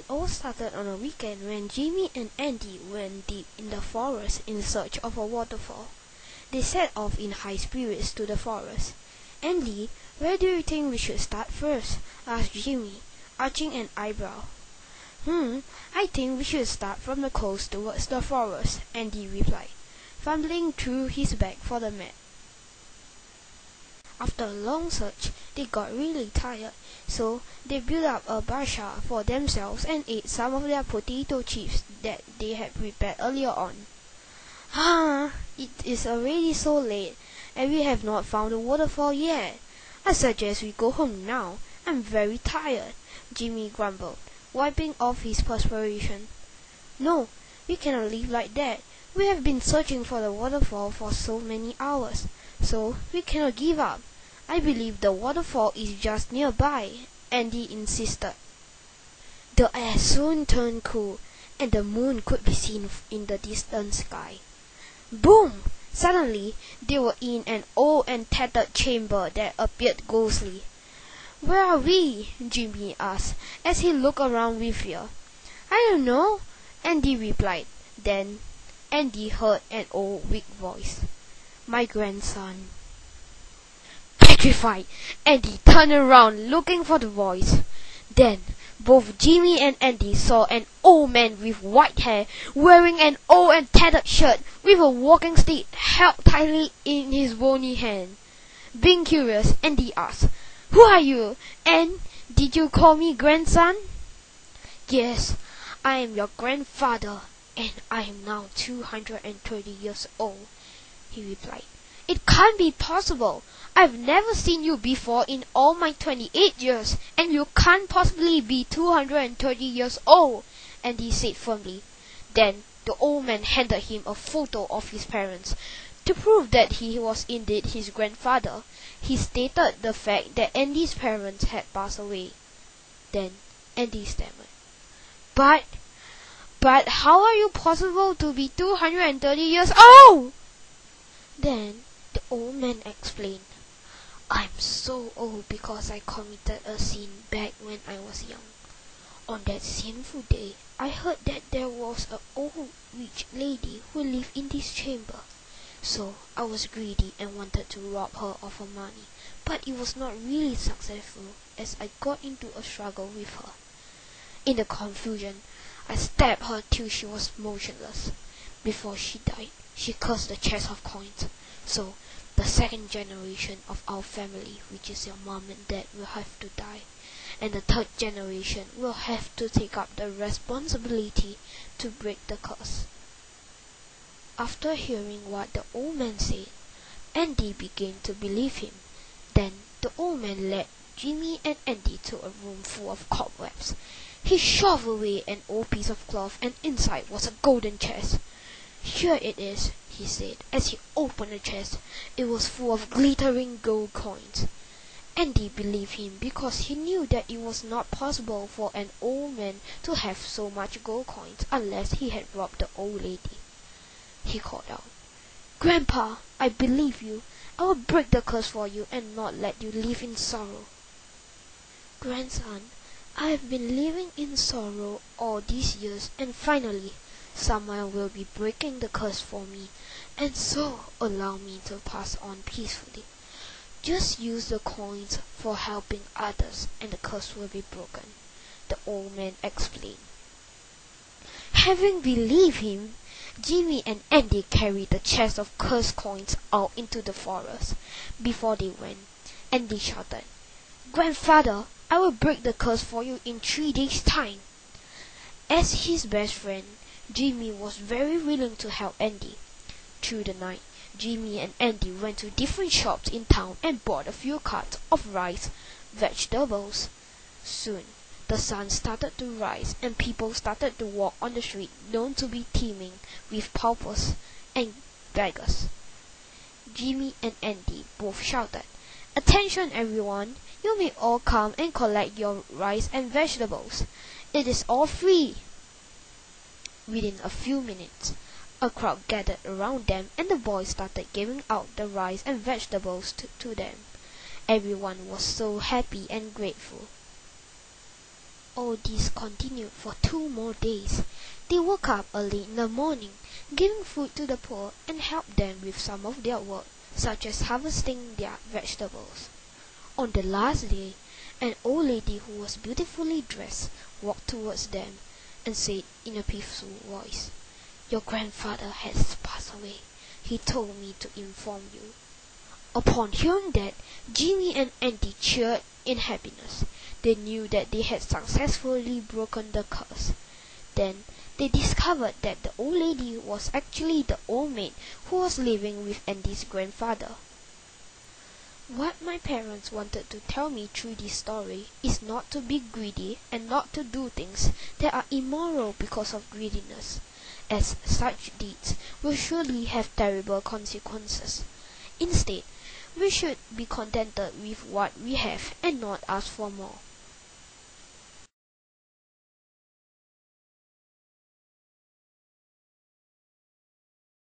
It all started on a weekend when Jimmy and Andy went deep in the forest in search of a waterfall. They set off in high spirits to the forest. "Andy, where do you think we should start first?" asked Jimmy, arching an eyebrow. I think we should start from the coast towards the forest," Andy replied, fumbling through his bag for the map. After a long search, they got really tired, so they built up a barsha for themselves and ate some of their potato chips that they had prepared earlier on. It is already so late, and we have not found the waterfall yet. I suggest we go home now. I'm very tired," Jimmy grumbled, wiping off his perspiration. "No, we cannot leave like that. We have been searching for the waterfall for so many hours, so we cannot give up. I believe the waterfall is just nearby," Andy insisted. The air soon turned cool, and the moon could be seen in the distant sky. Boom! Suddenly, they were in an old and tattered chamber that appeared ghostly. "Where are we?" Jimmy asked, as he looked around with fear. "I don't know," Andy replied. Then Andy heard an old weak voice. "My grandson." Petrified, Andy turned around looking for the voice. Then both Jimmy and Andy saw an old man with white hair, wearing an old and tattered shirt, with a walking stick held tightly in his bony hand. Being curious, Andy asked, "Who are you? And did you call me grandson?" "Yes, I am your grandfather, and I am now 230 years old," he replied. "It can't be possible. I've never seen you before in all my 28 years, and you can't possibly be 230 years old," Andy said firmly. Then the old man handed him a photo of his parents. To prove that he was indeed his grandfather, he stated the fact that Andy's parents had passed away. Then Andy stammered, But how are you possible to be 230 years old?" Then the old man explained, "I'm so old because I committed a sin back when I was young. On that sinful day, I heard that there was an old rich lady who lived in this chamber. So I was greedy and wanted to rob her of her money, but it was not really successful as I got into a struggle with her. In the confusion, I stabbed her till she was motionless. Before she died, she cursed the chest of coins. So the second generation of our family, which is your mom and dad, will have to die, and the third generation will have to take up the responsibility to break the curse." After hearing what the old man said, Andy began to believe him. Then the old man led Jimmy and Andy to a room full of cobwebs. He shoved away an old piece of cloth, and inside was a golden chest. "Here it is," he said, as he opened the chest. It was full of glittering gold coins. Andy believed him because he knew that it was not possible for an old man to have so much gold coins unless he had robbed the old lady. He called out, "Grandpa, I believe you. I will break the curse for you and not let you live in sorrow." "Grandson, I have been living in sorrow all these years, and finally someone will be breaking the curse for me, and so allow me to pass on peacefully. Just use the coins for helping others, and the curse will be broken," the old man explained. Having believed him, Jimmy and Andy carried the chest of cursed coins out into the forest. Before they went, Andy shouted, "Grandfather, I will break the curse for you in 3 days' time." As his best friend, Jimmy was very willing to help Andy. Through the night, Jimmy and Andy went to different shops in town and bought a few carts of rice, vegetables. Soon, the sun started to rise, and people started to walk on the street known to be teeming with paupers and beggars. Jimmy and Andy both shouted, "Attention everyone! You may all come and collect your rice and vegetables. It is all free." Within a few minutes, a crowd gathered around them, and the boys started giving out the rice and vegetables to them. Everyone was so happy and grateful. All this continued for 2 more days. They woke up early in the morning, giving food to the poor, and helped them with some of their work, such as harvesting their vegetables. On the last day, an old lady who was beautifully dressed walked towards them and said in a peaceful voice, "Your grandfather has passed away. He told me to inform you." Upon hearing that, Jimmy and Andy cheered in happiness. They knew that they had successfully broken the curse. Then they discovered that the old lady was actually the old maid who was living with Andy's grandfather. What my parents wanted to tell me through this story is not to be greedy and not to do things that are immoral because of greediness, as such deeds will surely have terrible consequences. Instead, we should be contented with what we have and not ask for more.